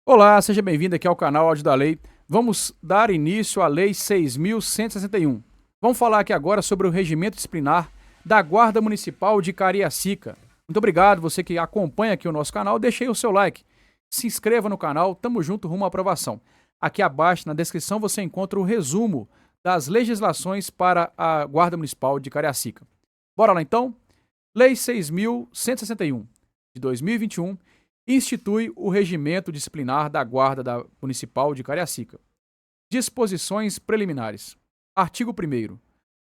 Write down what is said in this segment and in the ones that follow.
Olá, seja bem-vindo aqui ao canal Áudio da Lei. Vamos dar início à Lei 6.161. Vamos falar aqui agora sobre o regimento disciplinar da Guarda Municipal de Cariacica. Muito obrigado, você que acompanha aqui o nosso canal, deixe aí o seu like, se inscreva no canal, tamo junto rumo à aprovação. Aqui abaixo na descrição você encontra o resumo das legislações para a Guarda Municipal de Cariacica. Bora lá então? Lei 6.161 de 2021 institui o regimento disciplinar da Municipal de Cariacica. Disposições preliminares. Artigo 1º.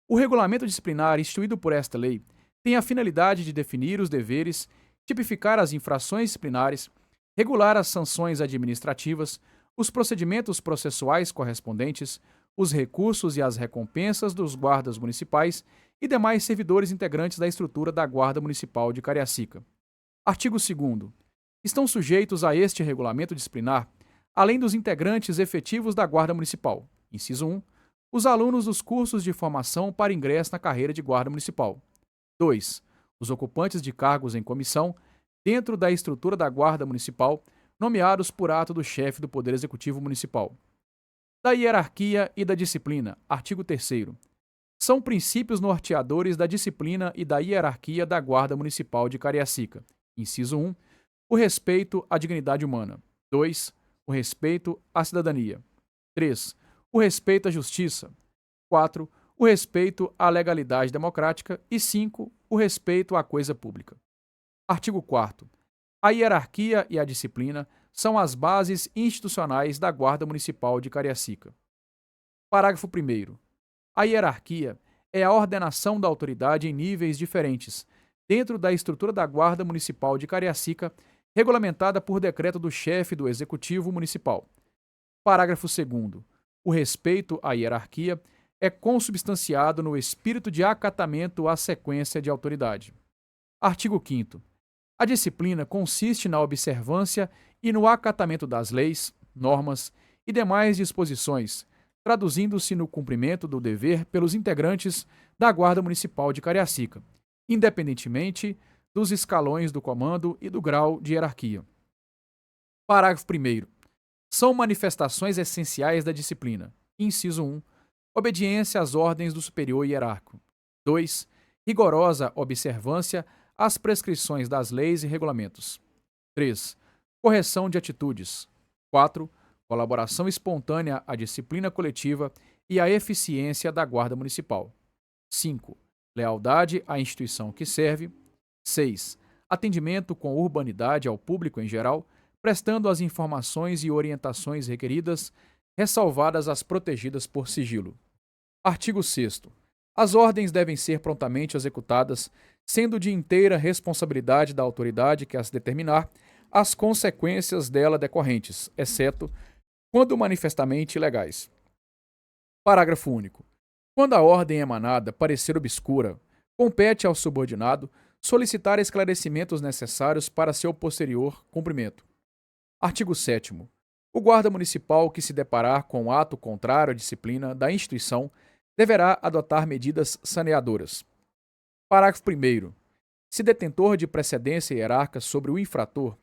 O regulamento disciplinar instituído por esta lei tem a finalidade de definir os deveres, tipificar as infrações disciplinares, regular as sanções administrativas, os procedimentos processuais correspondentes, os recursos e as recompensas dos guardas municipais e demais servidores integrantes da estrutura da Guarda Municipal de Cariacica. Artigo 2º. Estão sujeitos a este regulamento disciplinar, além dos integrantes efetivos da Guarda Municipal, inciso 1, os alunos dos cursos de formação para ingresso na carreira de Guarda Municipal. 2. Os ocupantes de cargos em comissão, dentro da estrutura da Guarda Municipal, nomeados por ato do chefe do Poder Executivo Municipal. Da hierarquia e da disciplina, artigo 3º. São princípios norteadores da disciplina e da hierarquia da Guarda Municipal de Cariacica. Inciso 1. O respeito à dignidade humana. 2. O respeito à cidadania. 3. O respeito à justiça. 4. O respeito à legalidade democrática. E 5. O respeito à coisa pública. Artigo 4º. A hierarquia e a disciplina são as bases institucionais da Guarda Municipal de Cariacica. Parágrafo 1º. A hierarquia é a ordenação da autoridade em níveis diferentes, dentro da estrutura da Guarda Municipal de Cariacica, regulamentada por decreto do chefe do Executivo Municipal. Parágrafo 2º. O respeito à hierarquia é consubstanciado no espírito de acatamento à sequência de autoridade. Artigo 5º. A disciplina consiste na observância e no acatamento das leis, normas e demais disposições, traduzindo-se no cumprimento do dever pelos integrantes da Guarda Municipal de Cariacica, independentemente dos escalões do comando e do grau de hierarquia. Parágrafo 1º. São manifestações essenciais da disciplina. Inciso 1. Obediência às ordens do superior hierárquico. 2. Rigorosa observância às prescrições das leis e regulamentos. 3. Correção de atitudes. 4. Colaboração espontânea à disciplina coletiva e à eficiência da Guarda Municipal. 5. Lealdade à instituição que serve. 6. Atendimento com urbanidade ao público em geral, prestando as informações e orientações requeridas, ressalvadas as protegidas por sigilo. Artigo 6º. As ordens devem ser prontamente executadas, sendo de inteira responsabilidade da autoridade que as determinar as consequências dela decorrentes, exceto quando manifestamente ilegais. Parágrafo único. Quando a ordem emanada parecer obscura, compete ao subordinado solicitar esclarecimentos necessários para seu posterior cumprimento. Artigo 7º. O guarda municipal que se deparar com ato contrário à disciplina da instituição deverá adotar medidas saneadoras. Parágrafo 1º. Se detentor de precedência hierárquica sobre o infrator,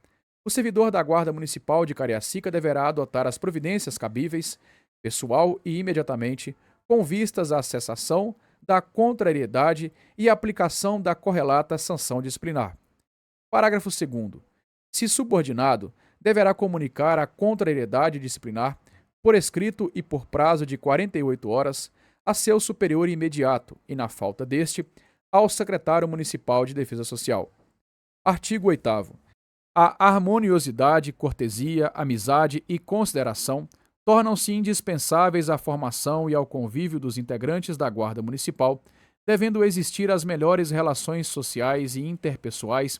o servidor da Guarda Municipal de Cariacica deverá adotar as providências cabíveis, pessoal e imediatamente, com vistas à cessação da contrariedade e aplicação da correlata sanção disciplinar. Parágrafo 2º. Se subordinado, deverá comunicar a contrariedade disciplinar, por escrito e por prazo de 48 horas, a seu superior imediato e, na falta deste, ao secretário municipal de Defesa Social. Artigo 8º. A harmoniosidade, cortesia, amizade e consideração tornam-se indispensáveis à formação e ao convívio dos integrantes da Guarda Municipal, devendo existir as melhores relações sociais e interpessoais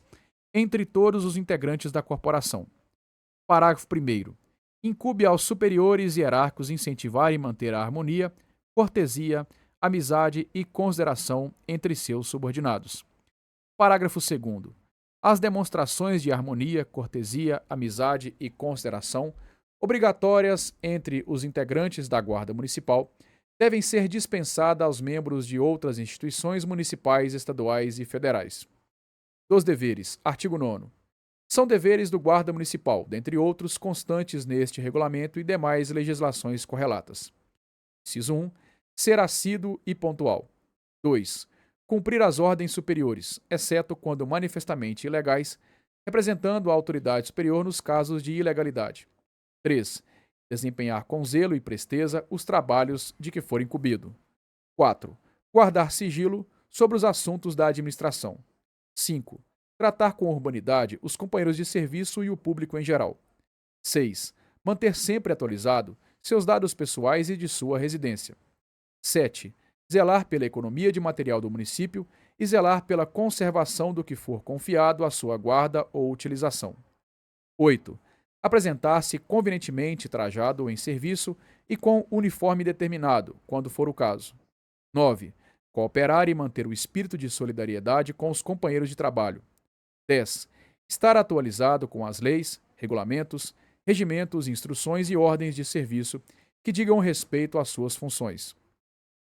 entre todos os integrantes da corporação. Parágrafo 1º. Incube aos superiores hierárquicos incentivar e manter a harmonia, cortesia, amizade e consideração entre seus subordinados. Parágrafo 2º. As demonstrações de harmonia, cortesia, amizade e consideração, obrigatórias entre os integrantes da Guarda Municipal, devem ser dispensadas aos membros de outras instituições municipais, estaduais e federais. Dos deveres. Artigo 9º. São deveres do guarda municipal, dentre outros, constantes neste regulamento e demais legislações correlatas. Inciso 1. Ser assíduo e pontual. 2. Cumprir as ordens superiores, exceto quando manifestamente ilegais, representando a autoridade superior nos casos de ilegalidade. 3. Desempenhar com zelo e presteza os trabalhos de que for incumbido. 4. Guardar sigilo sobre os assuntos da administração. 5. Tratar com urbanidade os companheiros de serviço e o público em geral. 6. Manter sempre atualizado seus dados pessoais e de sua residência. 7. Zelar pela economia de material do município e zelar pela conservação do que for confiado à sua guarda ou utilização. 8. Apresentar-se convenientemente trajado em serviço e com uniforme determinado, quando for o caso. 9. Cooperar e manter o espírito de solidariedade com os companheiros de trabalho. 10. Estar atualizado com as leis, regulamentos, regimentos, instruções e ordens de serviço que digam respeito às suas funções.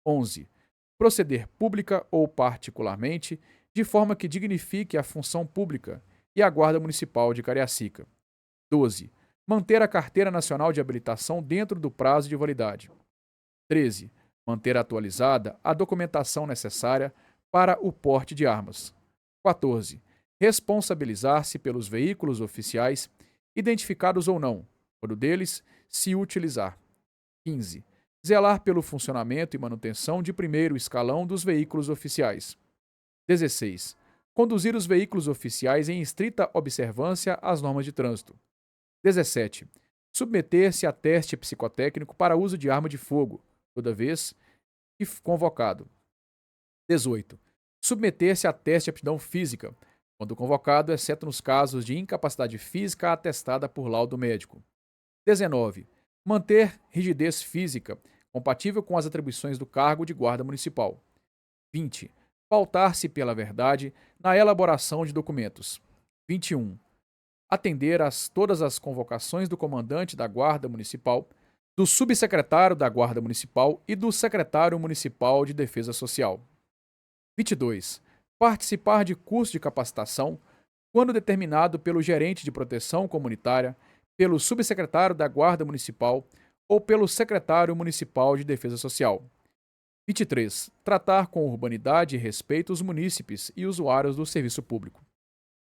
11. Proceder pública ou particularmente de forma que dignifique a função pública e a Guarda Municipal de Cariacica. 12. Manter a Carteira Nacional de Habilitação dentro do prazo de validade. 13. Manter atualizada a documentação necessária para o porte de armas. 14. Responsabilizar-se pelos veículos oficiais, identificados ou não, quando deles se utilizar. 15. Zelar pelo funcionamento e manutenção de primeiro escalão dos veículos oficiais. 16. Conduzir os veículos oficiais em estrita observância às normas de trânsito. 17. Submeter-se a teste psicotécnico para uso de arma de fogo, toda vez que convocado. 18. Submeter-se a teste de aptidão física, quando convocado, exceto nos casos de incapacidade física atestada por laudo médico. 19. Manter rigidez física, compatível com as atribuições do cargo de guarda municipal. 20. Pautar-se pela verdade na elaboração de documentos. 21. Atender a todas as convocações do comandante da Guarda Municipal, do subsecretário da Guarda Municipal e do secretário municipal de Defesa Social. 22. Participar de curso de capacitação, quando determinado pelo gerente de proteção comunitária, pelo subsecretário da Guarda Municipal ou pelo secretário municipal de Defesa Social. 23. Tratar com urbanidade e respeito os munícipes e usuários do serviço público.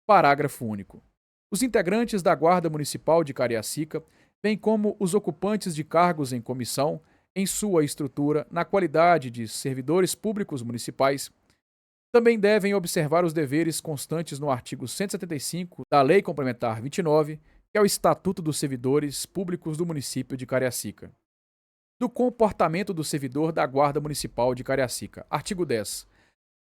Parágrafo único. Os integrantes da Guarda Municipal de Cariacica, bem como os ocupantes de cargos em comissão, em sua estrutura, na qualidade de servidores públicos municipais, também devem observar os deveres constantes no artigo 175 da Lei Complementar 29, que é o Estatuto dos Servidores Públicos do município de Cariacica. Do comportamento do servidor da Guarda Municipal de Cariacica. Artigo 10.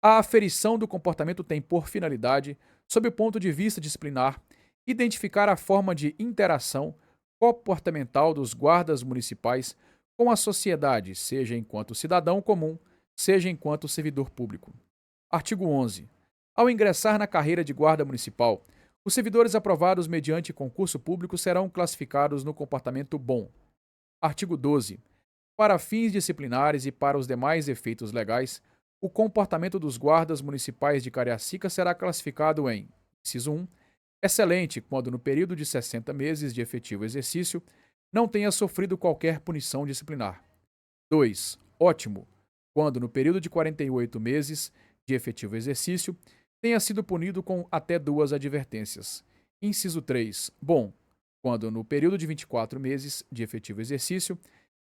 A aferição do comportamento tem por finalidade, sob o ponto de vista disciplinar, identificar a forma de interação comportamental dos guardas municipais com a sociedade, seja enquanto cidadão comum, seja enquanto servidor público. Artigo 11. Ao ingressar na carreira de guarda municipal, os servidores aprovados mediante concurso público serão classificados no comportamento bom. Artigo 12. Para fins disciplinares e para os demais efeitos legais, o comportamento dos guardas municipais de Cariacica será classificado em: inciso 1. Excelente, quando no período de 60 meses de efetivo exercício não tenha sofrido qualquer punição disciplinar. 2. Ótimo, quando no período de 48 meses de efetivo exercício tenha sido punido com até 2 advertências. Inciso 3. Bom, quando no período de 24 meses de efetivo exercício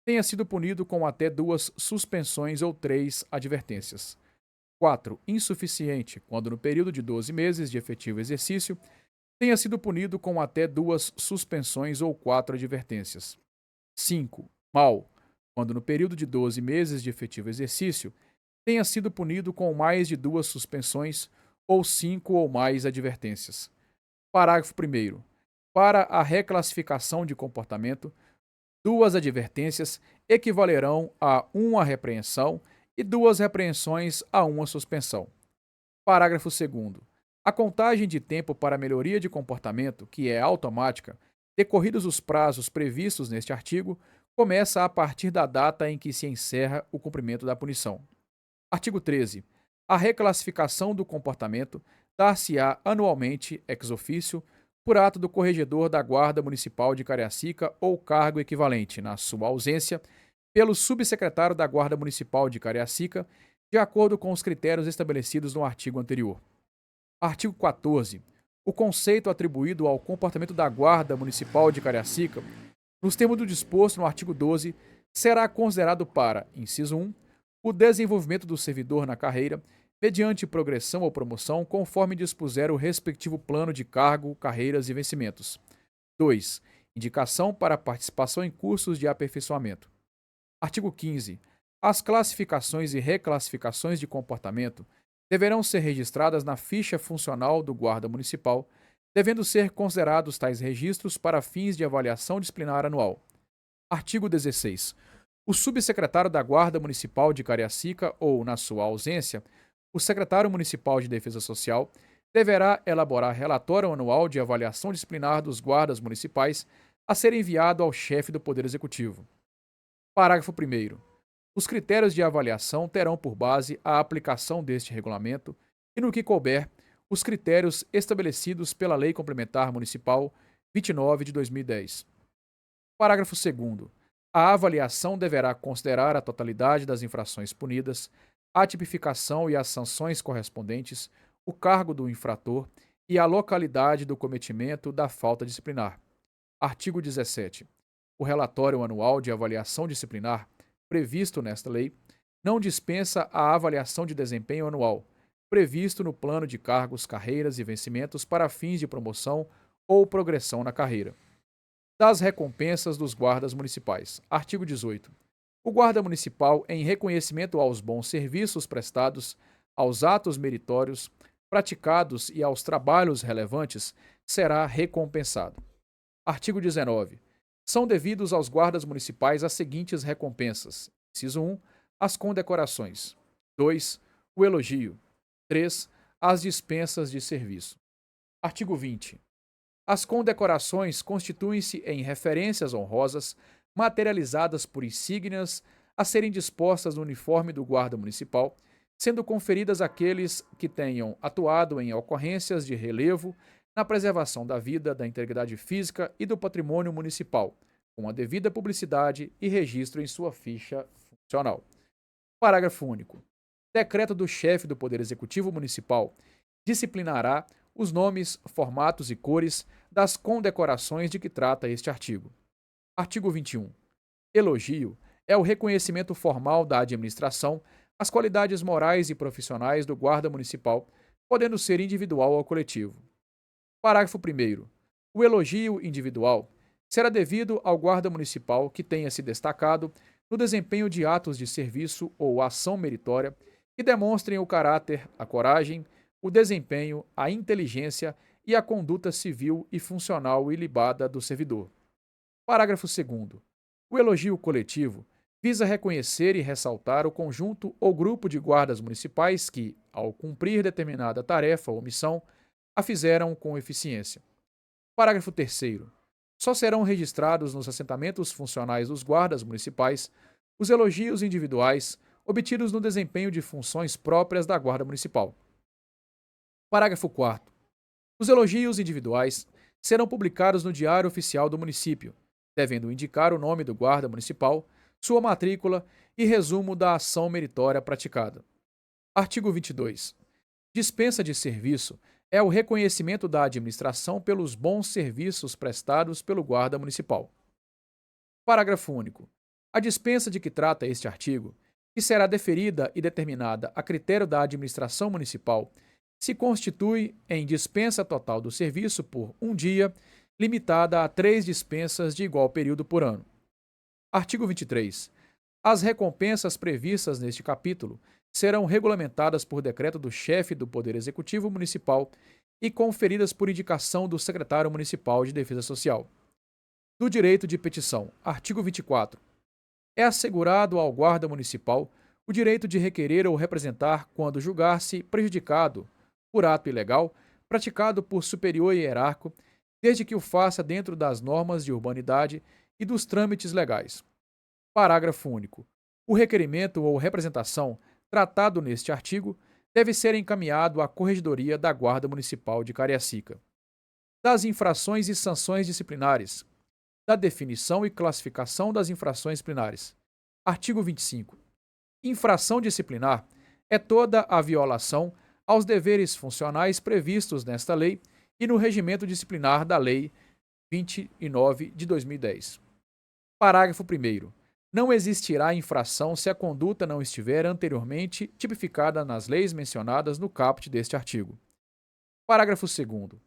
tenha sido punido com até 2 suspensões ou 3 advertências. 4. Insuficiente, quando no período de 12 meses de efetivo exercício tenha sido punido com até 2 suspensões ou 4 advertências. 5. Mal, quando no período de 12 meses de efetivo exercício tenha sido punido com mais de 2 suspensões ou 5 ou mais advertências. Parágrafo 1º. Para a reclassificação de comportamento, 2 advertências equivalerão a 1 repreensão e 2 repreensões a 1 suspensão. Parágrafo 2º. A contagem de tempo para melhoria de comportamento, que é automática, decorridos os prazos previstos neste artigo, começa a partir da data em que se encerra o cumprimento da punição. Artigo 13. A reclassificação do comportamento dar-se-á anualmente, ex officio, por ato do corregedor da Guarda Municipal de Cariacica ou cargo equivalente, na sua ausência, pelo subsecretário da Guarda Municipal de Cariacica, de acordo com os critérios estabelecidos no artigo anterior. Artigo 14. O conceito atribuído ao comportamento da Guarda Municipal de Cariacica, nos termos do disposto no artigo 12, será considerado para, inciso 1, o desenvolvimento do servidor na carreira, mediante progressão ou promoção, conforme dispuser o respectivo plano de cargo, carreiras e vencimentos. 2. Indicação para participação em cursos de aperfeiçoamento. Artigo 15. As classificações e reclassificações de comportamento deverão ser registradas na ficha funcional do Guarda Municipal, devendo ser considerados tais registros para fins de avaliação disciplinar anual. Artigo 16. O subsecretário da Guarda Municipal de Cariacica ou, na sua ausência, o secretário municipal de Defesa Social deverá elaborar relatório anual de avaliação disciplinar dos guardas municipais a ser enviado ao chefe do Poder Executivo. Parágrafo 1º. Os critérios de avaliação terão por base a aplicação deste regulamento e, no que couber, os critérios estabelecidos pela Lei Complementar Municipal 29 de 2010. Parágrafo 2º. A avaliação deverá considerar a totalidade das infrações punidas, a tipificação e as sanções correspondentes, o cargo do infrator e a localidade do cometimento da falta disciplinar. Artigo 17. O relatório anual de avaliação disciplinar, previsto nesta lei, não dispensa a avaliação de desempenho anual, previsto no plano de cargos, carreiras e vencimentos para fins de promoção ou progressão na carreira. Das recompensas dos guardas municipais. Artigo 18. O guarda municipal, em reconhecimento aos bons serviços prestados, aos atos meritórios praticados e aos trabalhos relevantes, será recompensado. Artigo 19. São devidos aos guardas municipais as seguintes recompensas. Inciso 1. As condecorações. 2. O elogio. 3. As dispensas de serviço. Artigo 20. As condecorações constituem-se em referências honrosas materializadas por insígnias a serem dispostas no uniforme do guarda municipal, sendo conferidas àqueles que tenham atuado em ocorrências de relevo na preservação da vida, da integridade física e do patrimônio municipal, com a devida publicidade e registro em sua ficha funcional. Parágrafo único. Decreto do chefe do Poder Executivo Municipal disciplinará os nomes, formatos e cores das condecorações de que trata este artigo. Artigo 21. Elogio é o reconhecimento formal da administração às qualidades morais e profissionais do guarda municipal, podendo ser individual ou coletivo. Parágrafo 1º. O elogio individual será devido ao guarda municipal que tenha se destacado no desempenho de atos de serviço ou ação meritória que demonstrem o caráter, a coragem, o desempenho, a inteligência e a conduta civil e funcional ilibada do servidor. Parágrafo 2º. O elogio coletivo visa reconhecer e ressaltar o conjunto ou grupo de guardas municipais que, ao cumprir determinada tarefa ou missão, a fizeram com eficiência. Parágrafo 3º. Só serão registrados nos assentamentos funcionais dos guardas municipais os elogios individuais obtidos no desempenho de funções próprias da Guarda Municipal. Parágrafo 4º. Os elogios individuais serão publicados no Diário Oficial do Município, devendo indicar o nome do guarda municipal, sua matrícula e resumo da ação meritória praticada. Artigo 22. Dispensa de serviço é o reconhecimento da administração pelos bons serviços prestados pelo guarda municipal. Parágrafo único. A dispensa de que trata este artigo, que será deferida e determinada a critério da administração municipal, se constitui em dispensa total do serviço por um dia, limitada a 3 dispensas de igual período por ano. Artigo 23. As recompensas previstas neste capítulo serão regulamentadas por decreto do chefe do Poder Executivo Municipal e conferidas por indicação do secretário municipal de Defesa Social. Do direito de petição. Artigo 24. É assegurado ao guarda municipal o direito de requerer ou representar quando julgar-se prejudicado por ato ilegal praticado por superior hierárquico, desde que o faça dentro das normas de urbanidade e dos trâmites legais. Parágrafo único. O requerimento ou representação tratado neste artigo deve ser encaminhado à Corregedoria da Guarda Municipal de Cariacica. das infrações e sanções disciplinares, da definição e classificação das infrações disciplinares. Artigo 25. Infração disciplinar é toda a violação aos deveres funcionais previstos nesta lei e no regimento disciplinar da Lei 29 de 2010. Parágrafo 1º. Não existirá infração se a conduta não estiver anteriormente tipificada nas leis mencionadas no caput deste artigo. Parágrafo 2º.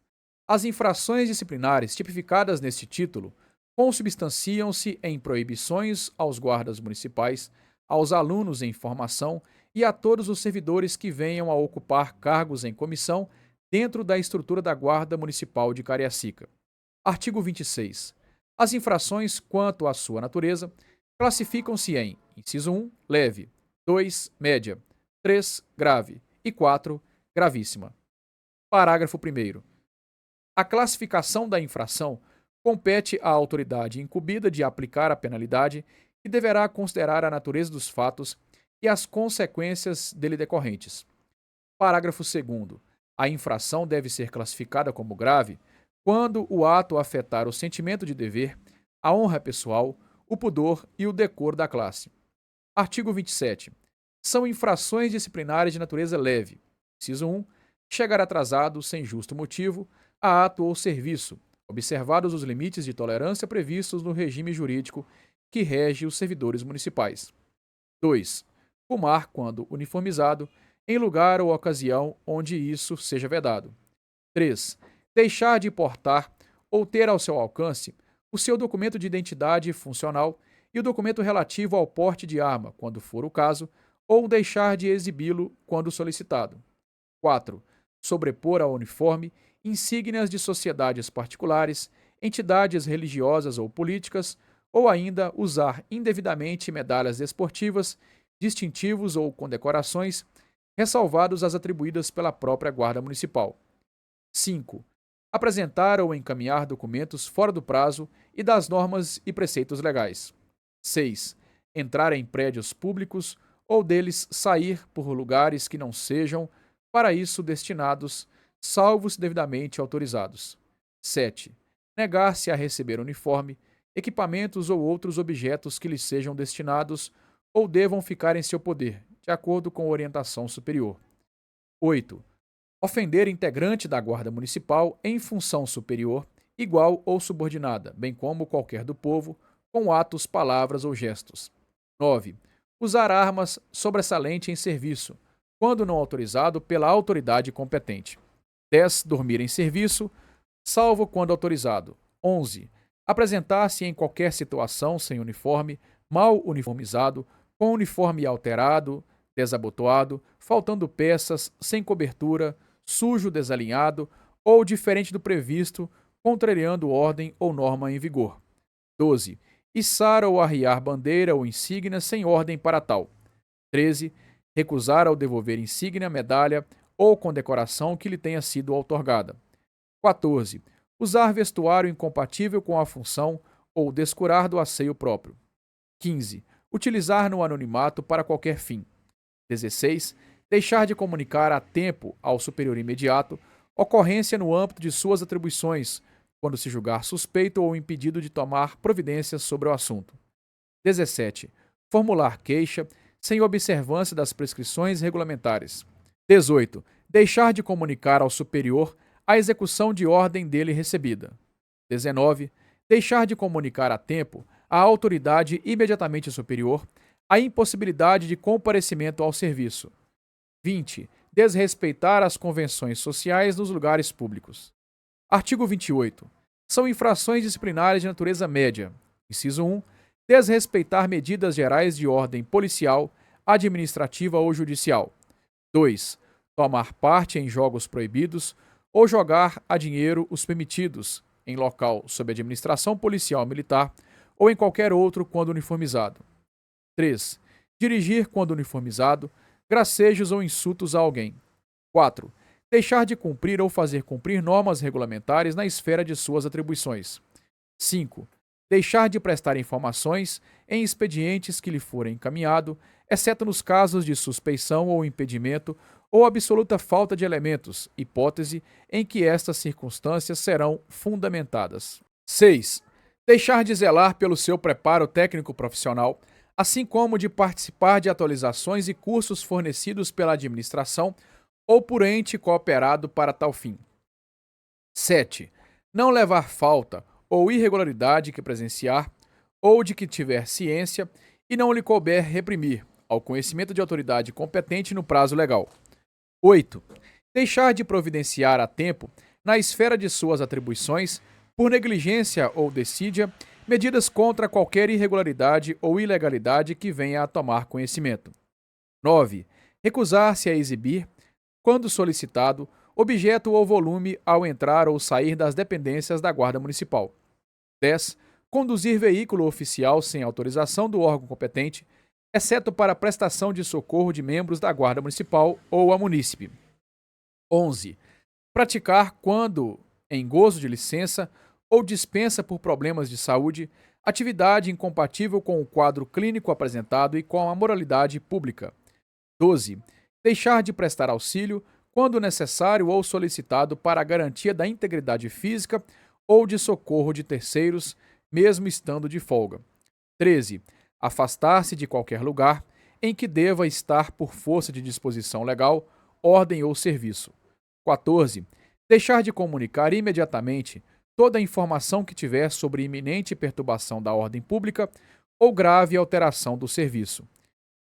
As infrações disciplinares tipificadas neste título consubstanciam-se em proibições aos guardas municipais, aos alunos em formação e a todos os servidores que venham a ocupar cargos em comissão dentro da estrutura da Guarda Municipal de Cariacica. Artigo 26. As infrações, quanto à sua natureza, classificam-se em: inciso 1, leve; 2, média; 3, grave; e 4, gravíssima. Parágrafo 1º. A classificação da infração compete à autoridade incumbida de aplicar a penalidade e deverá considerar a natureza dos fatos e as consequências dele decorrentes. Parágrafo 2º. A infração deve ser classificada como grave quando o ato afetar o sentimento de dever, a honra pessoal, o pudor e o decoro da classe. Artigo 27. São infrações disciplinares de natureza leve. Inciso 1. Chegar atrasado, sem justo motivo, a ato ou serviço, observados os limites de tolerância previstos no regime jurídico que rege os servidores municipais. 2. Fumar, quando uniformizado, em lugar ou ocasião onde isso seja vedado. 3. Deixar de portar ou ter ao seu alcance o seu documento de identidade funcional e o documento relativo ao porte de arma, quando for o caso, ou deixar de exibi-lo quando solicitado. 4. Sobrepor ao uniforme insígnias de sociedades particulares, entidades religiosas ou políticas, ou ainda usar indevidamente medalhas desportivas, distintivos ou condecorações, ressalvados as atribuídas pela própria Guarda Municipal. 5. Apresentar ou encaminhar documentos fora do prazo e das normas e preceitos legais. 6. Entrar em prédios públicos ou deles sair por lugares que não sejam para isso destinados, salvo se devidamente autorizados. 7. Negar-se a receber uniforme, equipamentos ou outros objetos que lhes sejam destinados ou devam ficar em seu poder, de acordo com orientação superior. 8. Ofender integrante da Guarda Municipal em função superior, igual ou subordinada, bem como qualquer do povo, com atos, palavras ou gestos. 9. Usar armas sobressalente em serviço, quando não autorizado pela autoridade competente. 10. Dormir em serviço, salvo quando autorizado. 11. Apresentar-se em qualquer situação sem uniforme, mal uniformizado, com uniforme alterado, desabotoado, faltando peças, sem cobertura, sujo, desalinhado ou diferente do previsto, contrariando ordem ou norma em vigor. 12. Içar ou arriar bandeira ou insígnia sem ordem para tal. 13. Recusar ou devolver insígnia, medalha ou condecoração que lhe tenha sido outorgada. 14. Usar vestuário incompatível com a função ou descurar do asseio próprio. 15. Utilizar no anonimato para qualquer fim. 16. Deixar de comunicar a tempo ao superior imediato ocorrência no âmbito de suas atribuições, quando se julgar suspeito ou impedido de tomar providências sobre o assunto. 17. Formular queixa sem observância das prescrições regulamentares. 18. Deixar de comunicar ao superior a execução de ordem dele recebida. 19. Deixar de comunicar a tempo à autoridade imediatamente superior a impossibilidade de comparecimento ao serviço. 20. Desrespeitar as convenções sociais nos lugares públicos. Artigo 28. São infrações disciplinares de natureza média. Inciso 1. Desrespeitar medidas gerais de ordem policial, administrativa ou judicial. 2. Tomar parte em jogos proibidos ou jogar a dinheiro os permitidos, em local sob administração policial militar ou em qualquer outro quando uniformizado. 3. Dirigir quando uniformizado, gracejos ou insultos a alguém. 4. Deixar de cumprir ou fazer cumprir normas regulamentares na esfera de suas atribuições. 5. deixar de prestar informações em expedientes que lhe forem encaminhado, exceto nos casos de suspeição ou impedimento ou absoluta falta de elementos, hipótese em que estas circunstâncias serão fundamentadas. 6. Deixar de zelar pelo seu preparo técnico profissional, assim como de participar de atualizações e cursos fornecidos pela administração ou por ente cooperado para tal fim. 7. Não levar falta ou irregularidade que presenciar, ou de que tiver ciência, e não lhe couber reprimir, ao conhecimento de autoridade competente no prazo legal. 8. Deixar de providenciar a tempo, na esfera de suas atribuições, por negligência ou decídia, medidas contra qualquer irregularidade ou ilegalidade que venha a tomar conhecimento. 9. Recusar-se a exibir, quando solicitado, objeto ou volume ao entrar ou sair das dependências da Guarda Municipal. 10. Conduzir veículo oficial sem autorização do órgão competente, exceto para prestação de socorro de membros da Guarda Municipal ou a munícipe. 11. Praticar, quando em gozo de licença ou dispensa por problemas de saúde, atividade incompatível com o quadro clínico apresentado e com a moralidade pública. 12. Deixar de prestar auxílio, quando necessário ou solicitado para a garantia da integridade física ou de socorro de terceiros, mesmo estando de folga. 13. Afastar-se de qualquer lugar em que deva estar por força de disposição legal, ordem ou serviço. 14. Deixar de comunicar imediatamente toda a informação que tiver sobre iminente perturbação da ordem pública ou grave alteração do serviço.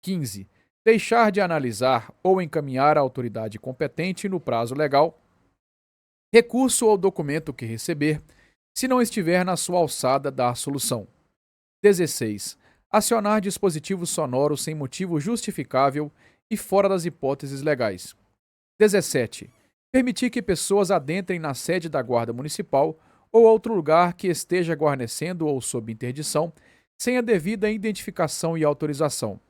15. Deixar de analisar ou encaminhar à autoridade competente no prazo legal recurso ou documento que receber, se não estiver na sua alçada da solução. 16. Acionar dispositivo sonoro sem motivo justificável e fora das hipóteses legais. 17. Permitir que pessoas adentrem na sede da Guarda Municipal ou outro lugar que esteja guarnecendo ou sob interdição, sem a devida identificação e autorização.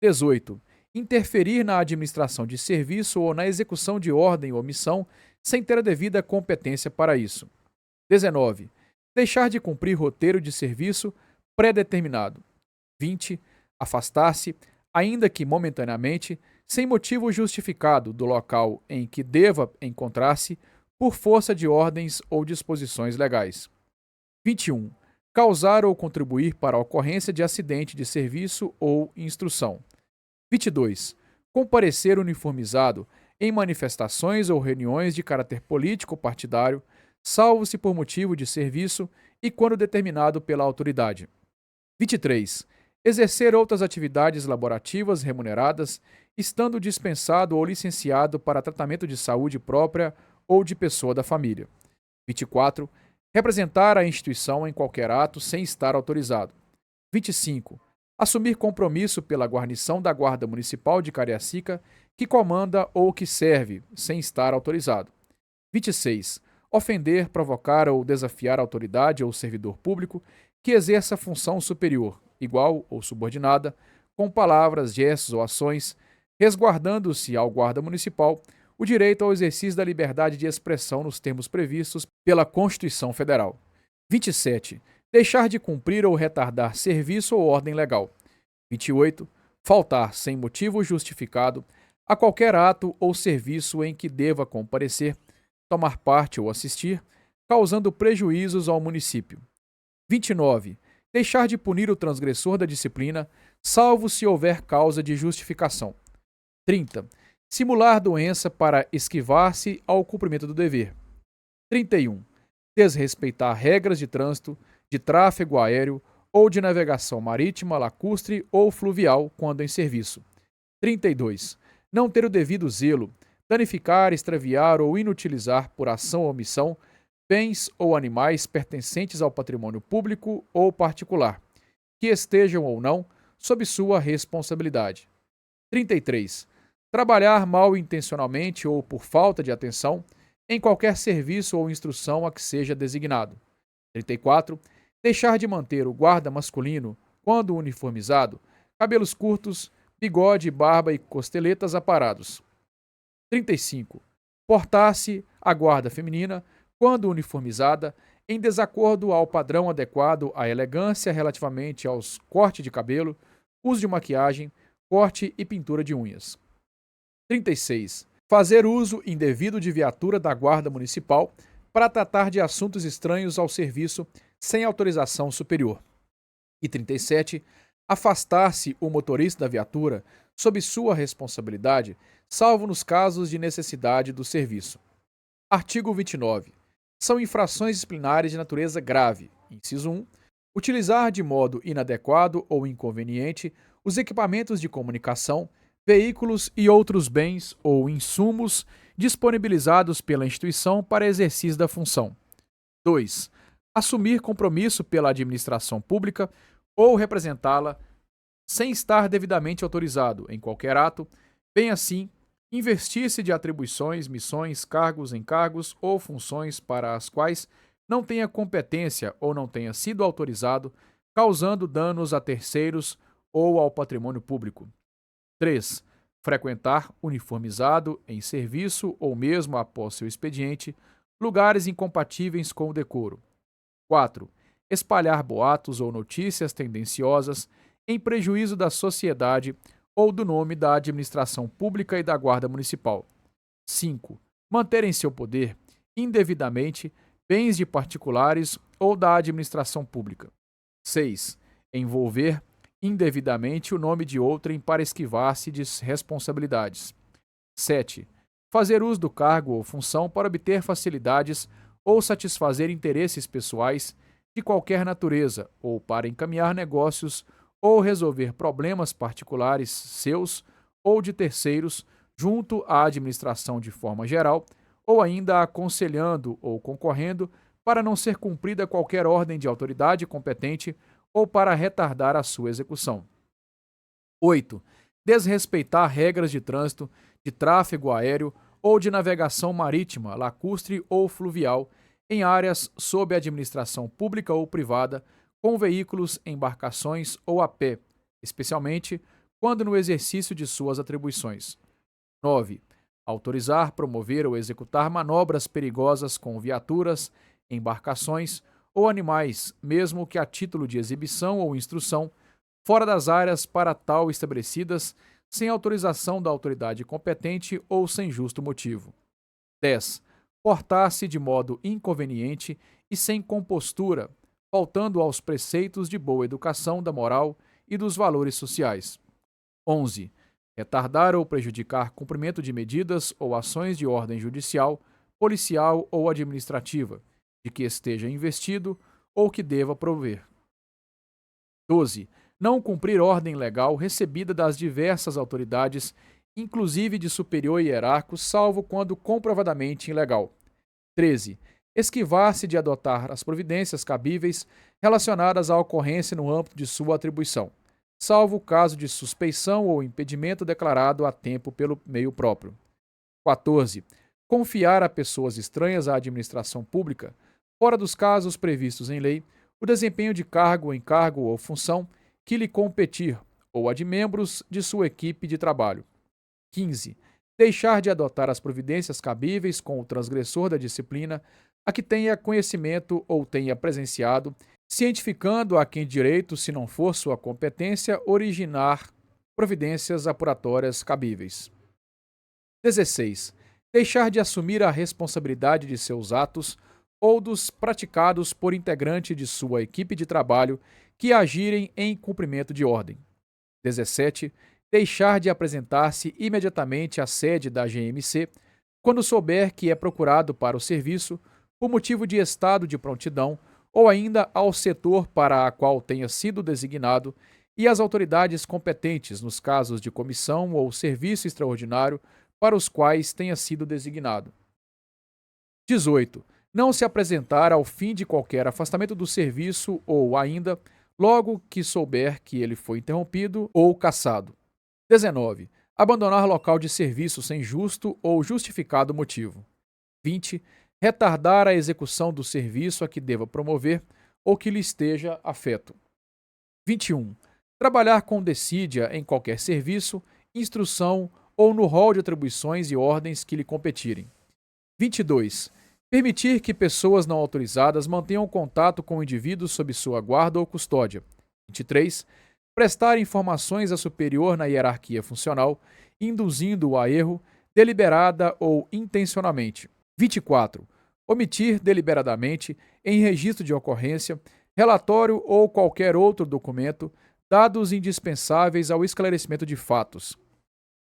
18. Interferir na administração de serviço ou na execução de ordem ou missão, sem ter a devida competência para isso. 19. Deixar de cumprir roteiro de serviço pré-determinado. 20. Afastar-se, ainda que momentaneamente, sem motivo justificado do local em que deva encontrar-se, por força de ordens ou disposições legais. 21. Causar ou contribuir para a ocorrência de acidente de serviço ou instrução. 22. Comparecer uniformizado em manifestações ou reuniões de caráter político ou partidário, salvo se por motivo de serviço e quando determinado pela autoridade. 23. Exercer outras atividades laborativas remuneradas, estando dispensado ou licenciado para tratamento de saúde própria ou de pessoa da família. 24. Representar a instituição em qualquer ato sem estar autorizado. 25. Assumir compromisso pela guarnição da Guarda Municipal de Cariacica que comanda ou que serve, sem estar autorizado. 26. Ofender, provocar ou desafiar a autoridade ou servidor público que exerça função superior, igual ou subordinada, com palavras, gestos ou ações, resguardando-se ao Guarda Municipal o direito ao exercício da liberdade de expressão nos termos previstos pela Constituição Federal. 27. Deixar de cumprir ou retardar serviço ou ordem legal. 28. Faltar, sem motivo justificado, a qualquer ato ou serviço em que deva comparecer, tomar parte ou assistir, causando prejuízos ao município. 29. Deixar de punir o transgressor da disciplina, salvo se houver causa de justificação. 30. Simular doença para esquivar-se ao cumprimento do dever. 31. Desrespeitar regras de trânsito, de tráfego aéreo ou de navegação marítima, lacustre ou fluvial quando em serviço. 32. Não ter o devido zelo, danificar, extraviar ou inutilizar por ação ou omissão bens ou animais pertencentes ao patrimônio público ou particular, que estejam ou não sob sua responsabilidade. 33. Trabalhar mal intencionalmente ou por falta de atenção em qualquer serviço ou instrução a que seja designado. 34. Deixar de manter o guarda masculino, quando uniformizado, cabelos curtos, bigode, barba e costeletas aparados. 35. Portar-se a guarda feminina, quando uniformizada, em desacordo ao padrão adequado à elegância relativamente aos corte de cabelo, uso de maquiagem, corte e pintura de unhas. 36. Fazer uso indevido de viatura da Guarda Municipal para tratar de assuntos estranhos ao serviço sem autorização superior. E 37. Afastar-se o motorista da viatura sob sua responsabilidade, salvo nos casos de necessidade do serviço. Artigo 29. São infrações disciplinares de natureza grave. Inciso 1. Utilizar de modo inadequado ou inconveniente os equipamentos de comunicação, veículos e outros bens ou insumos disponibilizados pela instituição para exercício da função. 2. Assumir compromisso pela administração pública ou representá-la sem estar devidamente autorizado em qualquer ato, bem assim investir-se de atribuições, missões, cargos, encargos ou funções para as quais não tenha competência ou não tenha sido autorizado, causando danos a terceiros ou ao patrimônio público. 3. Frequentar uniformizado em serviço ou mesmo após seu expediente lugares incompatíveis com o decoro. 4. Espalhar boatos ou notícias tendenciosas em prejuízo da sociedade ou do nome da administração pública e da Guarda Municipal. 5. Manter em seu poder, indevidamente, bens de particulares ou da administração pública. 6. Envolver indevidamente o nome de outrem para esquivar-se de responsabilidades. 7. Fazer uso do cargo ou função para obter facilidades ou satisfazer interesses pessoais de qualquer natureza ou para encaminhar negócios ou resolver problemas particulares seus ou de terceiros junto à administração de forma geral, ou ainda aconselhando ou concorrendo para não ser cumprida qualquer ordem de autoridade competente ou para retardar a sua execução. 8. Desrespeitar regras de trânsito, de tráfego aéreo ou de navegação marítima, lacustre ou fluvial em áreas sob administração pública ou privada, com veículos, embarcações ou a pé, especialmente quando no exercício de suas atribuições. 9. Autorizar, promover ou executar manobras perigosas com viaturas, embarcações ou animais, mesmo que a título de exibição ou instrução, fora das áreas para tal estabelecidas, sem autorização da autoridade competente ou sem justo motivo. 10. Portar-se de modo inconveniente e sem compostura, faltando aos preceitos de boa educação, da moral e dos valores sociais. 11. Retardar ou prejudicar cumprimento de medidas ou ações de ordem judicial, policial ou administrativa, de que esteja investido ou que deva prover. 12. Não cumprir ordem legal recebida das diversas autoridades, inclusive de superior hierárquico, salvo quando comprovadamente ilegal. 13. Esquivar-se de adotar as providências cabíveis relacionadas à ocorrência no âmbito de sua atribuição, salvo o caso de suspeição ou impedimento declarado a tempo pelo meio próprio. 14. Confiar a pessoas estranhas à administração pública, fora dos casos previstos em lei, o desempenho de cargo, encargo ou função que lhe competir, ou a de membros de sua equipe de trabalho. 15. Deixar de adotar as providências cabíveis com o transgressor da disciplina a que tenha conhecimento ou tenha presenciado, cientificando a quem direito, se não for sua competência, originar providências apuratórias cabíveis. 16. Deixar de assumir a responsabilidade de seus atos ou dos praticados por integrante de sua equipe de trabalho que agirem em cumprimento de ordem. 17. Deixar de apresentar-se imediatamente à sede da GMC quando souber que é procurado para o serviço por motivo de estado de prontidão ou ainda ao setor para a qual tenha sido designado e às autoridades competentes nos casos de comissão ou serviço extraordinário para os quais tenha sido designado. 18. Não se apresentar ao fim de qualquer afastamento do serviço ou ainda logo que souber que ele foi interrompido ou cassado. 19. Abandonar local de serviço sem justo ou justificado motivo. 20. Retardar a execução do serviço a que deva promover ou que lhe esteja afeto. 21. Trabalhar com decídia em qualquer serviço, instrução ou no rol de atribuições e ordens que lhe competirem. 22. Permitir que pessoas não autorizadas mantenham contato com indivíduos sob sua guarda ou custódia. 23. Prestar informações a superior na hierarquia funcional, induzindo-o a erro, deliberada ou intencionalmente. 24. Omitir deliberadamente, em registro de ocorrência, relatório ou qualquer outro documento, dados indispensáveis ao esclarecimento de fatos.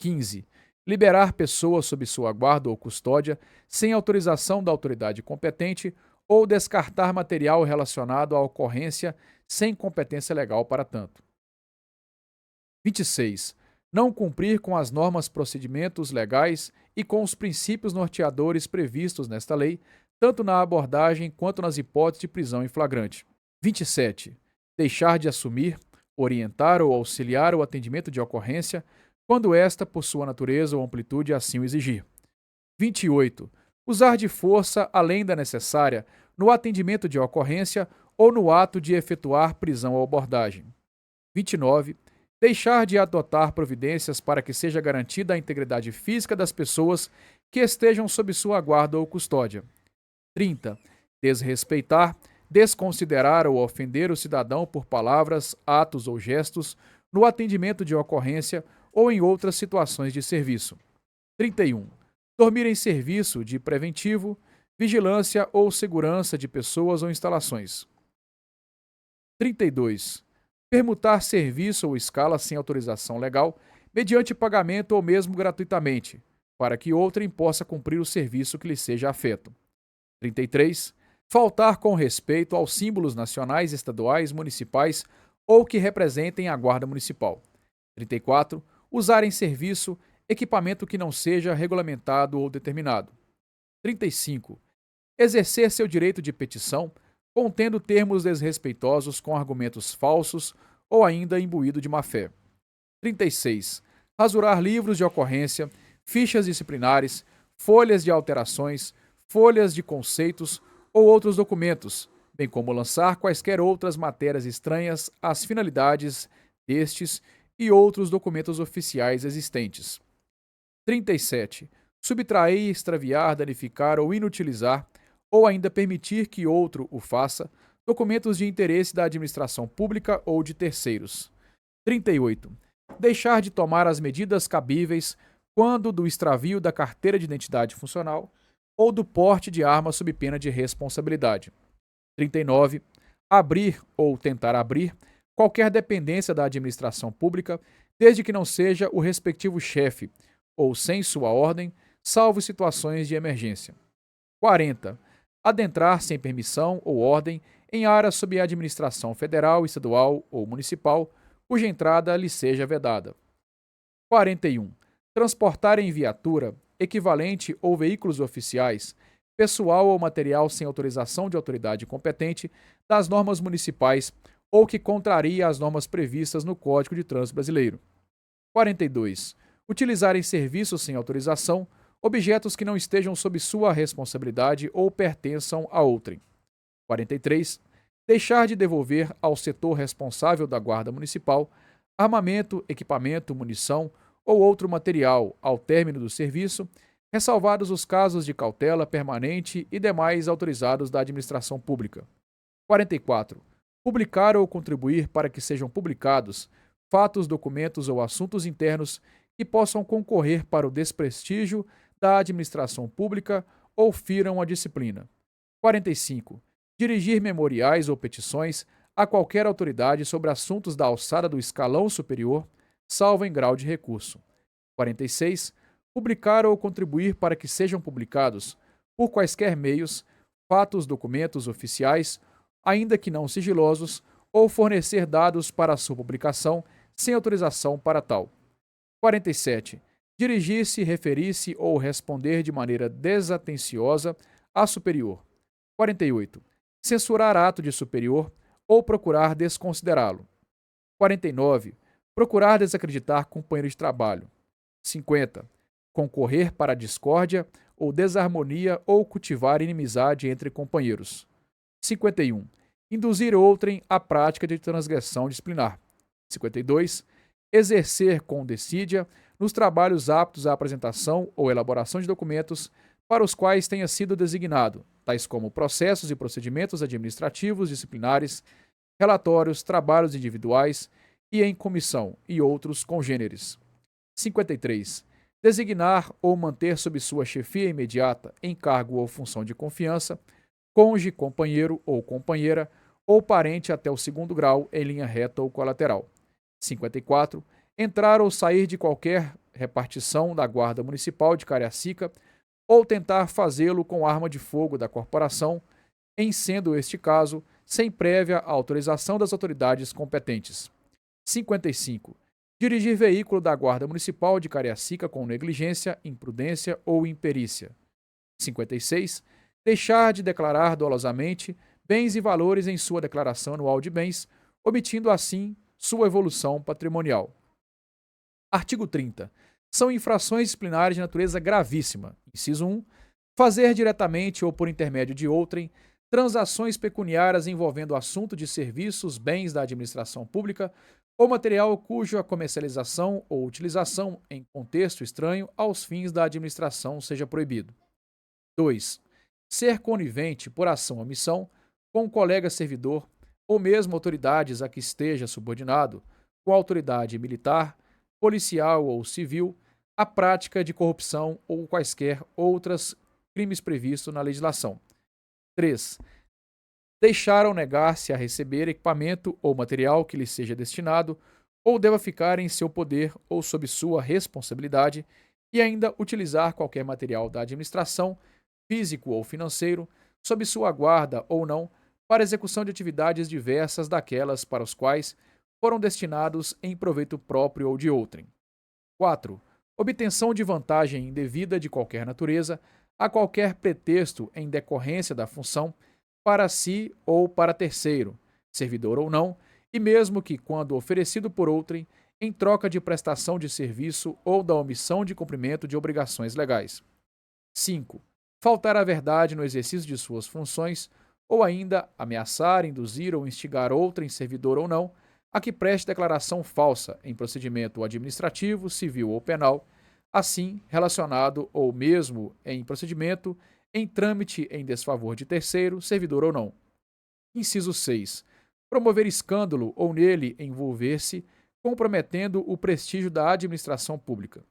15. Liberar pessoas sob sua guarda ou custódia sem autorização da autoridade competente ou descartar material relacionado à ocorrência sem competência legal para tanto. 26. Não cumprir com as normas, procedimentos legais e com os princípios norteadores previstos nesta lei, tanto na abordagem quanto nas hipóteses de prisão em flagrante. 27. Deixar de assumir, orientar ou auxiliar o atendimento de ocorrência, quando esta, por sua natureza ou amplitude, assim o exigir. 28. Usar de força além da necessária no atendimento de ocorrência ou no ato de efetuar prisão ou abordagem. 29. Deixar de adotar providências para que seja garantida a integridade física das pessoas que estejam sob sua guarda ou custódia. 30. Desrespeitar, desconsiderar ou ofender o cidadão por palavras, atos ou gestos no atendimento de ocorrência ou em outras situações de serviço. 31. Dormir em serviço de preventivo, vigilância ou segurança de pessoas ou instalações. 32. Permutar serviço ou escala sem autorização legal, mediante pagamento ou mesmo gratuitamente, para que outrem possa cumprir o serviço que lhe seja afeto. 33. Faltar com respeito aos símbolos nacionais, estaduais, municipais ou que representem a Guarda Municipal. 34. Usar em serviço equipamento que não seja regulamentado ou determinado. 35. Exercer seu direito de petição, contendo termos desrespeitosos com argumentos falsos ou ainda imbuído de má-fé. 36. Rasurar livros de ocorrência, fichas disciplinares, folhas de alterações, folhas de conceitos ou outros documentos, bem como lançar quaisquer outras matérias estranhas às finalidades destes e outros documentos oficiais existentes. 37. Subtrair, extraviar, danificar ou inutilizar, ou ainda permitir que outro o faça, documentos de interesse da administração pública ou de terceiros. 38. Deixar de tomar as medidas cabíveis quando do extravio da carteira de identidade funcional ou do porte de arma sob pena de responsabilidade. 39. Abrir ou tentar abrir qualquer dependência da administração pública, desde que não seja o respectivo chefe, ou sem sua ordem, salvo situações de emergência. 40. Adentrar sem permissão ou ordem em área sob a administração federal, estadual ou municipal, cuja entrada lhe seja vedada. 41. Transportar em viatura, equivalente ou veículos oficiais, pessoal ou material sem autorização de autoridade competente das normas municipais ou que contraria as normas previstas no Código de Trânsito Brasileiro. 42. Utilizar em serviço sem autorização objetos que não estejam sob sua responsabilidade ou pertençam a outrem. 43. Deixar de devolver ao setor responsável da Guarda Municipal armamento, equipamento, munição ou outro material ao término do serviço, ressalvados os casos de cautela permanente e demais autorizados da administração pública. 44. Publicar ou contribuir para que sejam publicados fatos, documentos ou assuntos internos que possam concorrer para o desprestígio da administração pública ou firam a disciplina. 45. Dirigir memoriais ou petições a qualquer autoridade sobre assuntos da alçada do escalão superior, salvo em grau de recurso. 46. Publicar ou contribuir para que sejam publicados, por quaisquer meios, fatos, documentos oficiais, ainda que não sigilosos, ou fornecer dados para a sua publicação sem autorização para tal. 47. Dirigir-se, referir-se ou responder de maneira desatenciosa a superior. 48. Censurar ato de superior ou procurar desconsiderá-lo. 49. Procurar desacreditar companheiro de trabalho. 50. Concorrer para a discórdia ou desarmonia ou cultivar inimizade entre companheiros. 51. Induzir outrem à prática de transgressão disciplinar. 52. Exercer com decídia nos trabalhos aptos à apresentação ou elaboração de documentos, para os quais tenha sido designado, tais como processos e procedimentos administrativos disciplinares, relatórios, trabalhos individuais e em comissão, e outros congêneres. 53. Designar ou manter sob sua chefia imediata, em cargo ou função de confiança, cônjuge, companheiro ou companheira, ou parente até o segundo grau, em linha reta ou colateral. 54. Entrar ou sair de qualquer repartição da Guarda Municipal de Cariacica, ou tentar fazê-lo com arma de fogo da corporação, em sendo este caso, sem prévia autorização das autoridades competentes. 55. Dirigir veículo da Guarda Municipal de Cariacica com negligência, imprudência ou imperícia. 56. Deixar de declarar dolosamente bens e valores em sua declaração anual de bens, omitindo assim sua evolução patrimonial. Artigo 30. São infrações disciplinares de natureza gravíssima. Inciso 1. Fazer diretamente ou por intermédio de outrem transações pecuniárias envolvendo assunto de serviços, bens da administração pública ou material cuja comercialização ou utilização em contexto estranho aos fins da administração seja proibido. 2. Ser conivente por ação ou omissão com um colega servidor ou mesmo autoridades a que esteja subordinado, com autoridade militar, policial ou civil, a prática de corrupção ou quaisquer outras crimes previstos na legislação. 3. Deixar ou negar-se a receber equipamento ou material que lhe seja destinado ou deva ficar em seu poder ou sob sua responsabilidade e ainda utilizar qualquer material da administração, físico ou financeiro, sob sua guarda ou não, para execução de atividades diversas daquelas para os quais foram destinados em proveito próprio ou de outrem. 4. Obtenção de vantagem indevida de qualquer natureza, a qualquer pretexto em decorrência da função, para si ou para terceiro, servidor ou não, e mesmo que, quando oferecido por outrem, em troca de prestação de serviço ou da omissão de cumprimento de obrigações legais. 5. Faltar à verdade no exercício de suas funções, ou ainda ameaçar, induzir ou instigar outrem, servidor ou não, a que preste declaração falsa em procedimento administrativo, civil ou penal, assim relacionado ou mesmo em procedimento em trâmite em desfavor de terceiro, servidor ou não. Inciso 6. Promover escândalo ou nele envolver-se, comprometendo o prestígio da administração pública.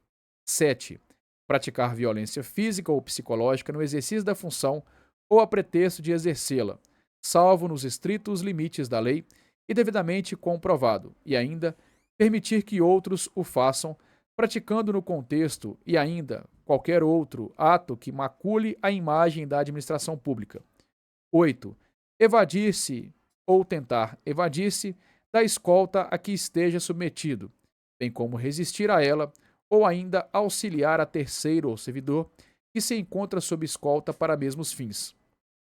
7. Praticar violência física ou psicológica no exercício da função ou a pretexto de exercê-la, salvo nos estritos limites da lei e devidamente comprovado, e ainda permitir que outros o façam, praticando no contexto e ainda qualquer outro ato que macule a imagem da administração pública. 8. Evadir-se ou tentar evadir-se da escolta a que esteja submetido, bem como resistir a ela ou ainda auxiliar a terceiro ou servidor que se encontra sob escolta para mesmos fins.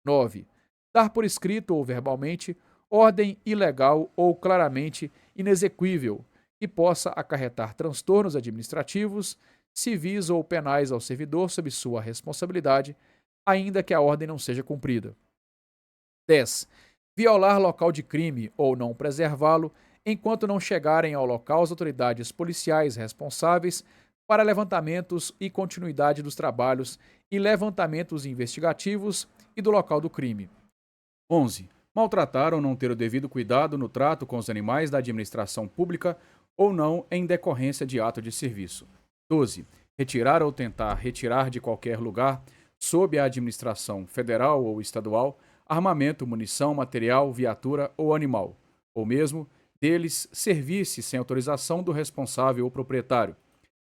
9. Dar por escrito ou verbalmente ordem ilegal ou claramente inexequível que possa acarretar transtornos administrativos, civis ou penais ao servidor sob sua responsabilidade, ainda que a ordem não seja cumprida. 10. Violar local de crime ou não preservá-lo enquanto não chegarem ao local as autoridades policiais responsáveis para levantamentos e continuidade dos trabalhos e levantamentos investigativos e do local do crime. 11. Maltratar ou não ter o devido cuidado no trato com os animais da administração pública ou não em decorrência de ato de serviço. 12. Retirar ou tentar retirar de qualquer lugar, sob a administração federal ou estadual, armamento, munição, material, viatura ou animal, ou mesmo deles servir-se sem autorização do responsável ou proprietário.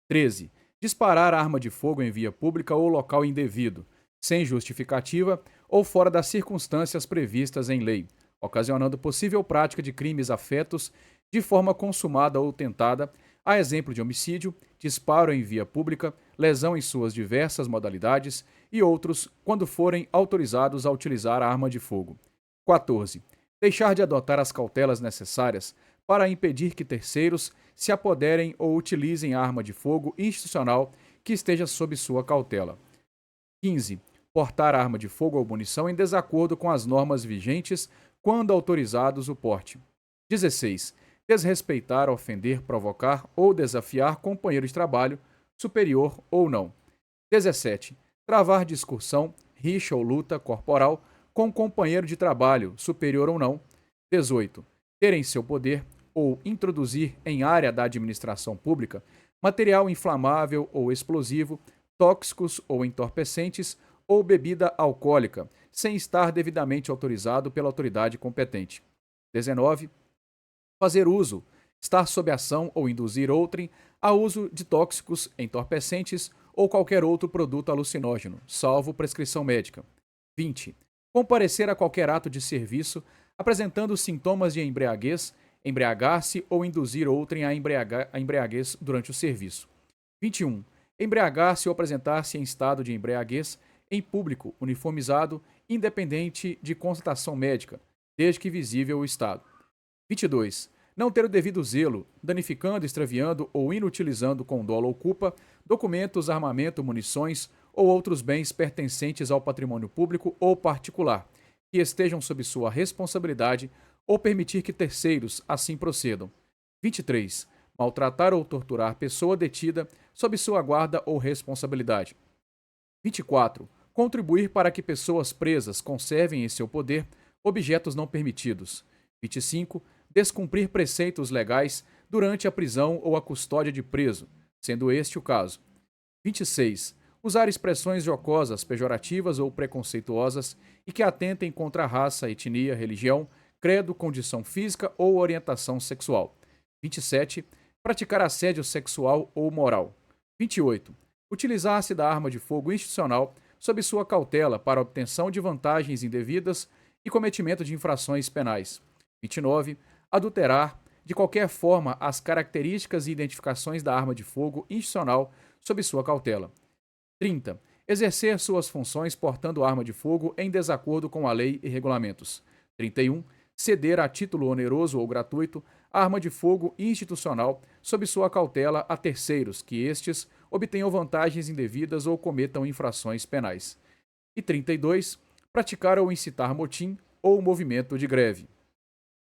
13. Disparar arma de fogo em via pública ou local indevido, sem justificativa ou fora das circunstâncias previstas em lei, ocasionando possível prática de crimes afetos de forma consumada ou tentada, a exemplo de homicídio, disparo em via pública, lesão em suas diversas modalidades e outros, quando forem autorizados a utilizar a arma de fogo. 14. Deixar de adotar as cautelas necessárias para impedir que terceiros se apoderem ou utilizem a arma de fogo institucional que esteja sob sua cautela. 15. Portar arma de fogo ou munição em desacordo com as normas vigentes quando autorizados o porte. 16. Desrespeitar, ofender, provocar ou desafiar companheiro de trabalho, superior ou não. 17. travar discussão, rixa ou luta corporal com um companheiro de trabalho, superior ou não. 18. Ter em seu poder ou introduzir em área da administração pública material inflamável ou explosivo, tóxicos ou entorpecentes ou bebida alcoólica, sem estar devidamente autorizado pela autoridade competente. 19. Fazer uso, estar sob ação ou induzir outrem a uso de tóxicos, entorpecentes ou qualquer outro produto alucinógeno, salvo prescrição médica. 20. Comparecer a qualquer ato de serviço apresentando sintomas de embriaguez, embriagar-se ou induzir outrem a embriaguez durante o serviço. 21. Embriagar-se ou apresentar-se em estado de embriaguez em público, uniformizado, independente de constatação médica, desde que visível o estado. 22. Não ter o devido zelo, danificando, extraviando ou inutilizando com dolo ou culpa documentos, armamento, munições ou outros bens pertencentes ao patrimônio público ou particular, que estejam sob sua responsabilidade ou permitir que terceiros assim procedam. 23. Maltratar ou torturar pessoa detida sob sua guarda ou responsabilidade. 24. Contribuir para que pessoas presas conservem em seu poder objetos não permitidos. 25. Descumprir preceitos legais durante a prisão ou a custódia de preso, sendo este o caso. 26. Usar expressões jocosas, pejorativas ou preconceituosas e que atentem contra a raça, etnia, religião, credo, condição física ou orientação sexual. 27. Praticar assédio sexual ou moral. 28. Utilizar-se da arma de fogo institucional sob sua cautela para obtenção de vantagens indevidas e cometimento de infrações penais. 29. Adulterar, de qualquer forma, as características e identificações da arma de fogo institucional sob sua cautela. 30. Exercer suas funções portando arma de fogo em desacordo com a lei e regulamentos. 31. Ceder a título oneroso ou gratuito arma de fogo institucional sob sua cautela a terceiros que estes obtenham vantagens indevidas ou cometam infrações penais. E 32. Praticar ou incitar motim ou movimento de greve.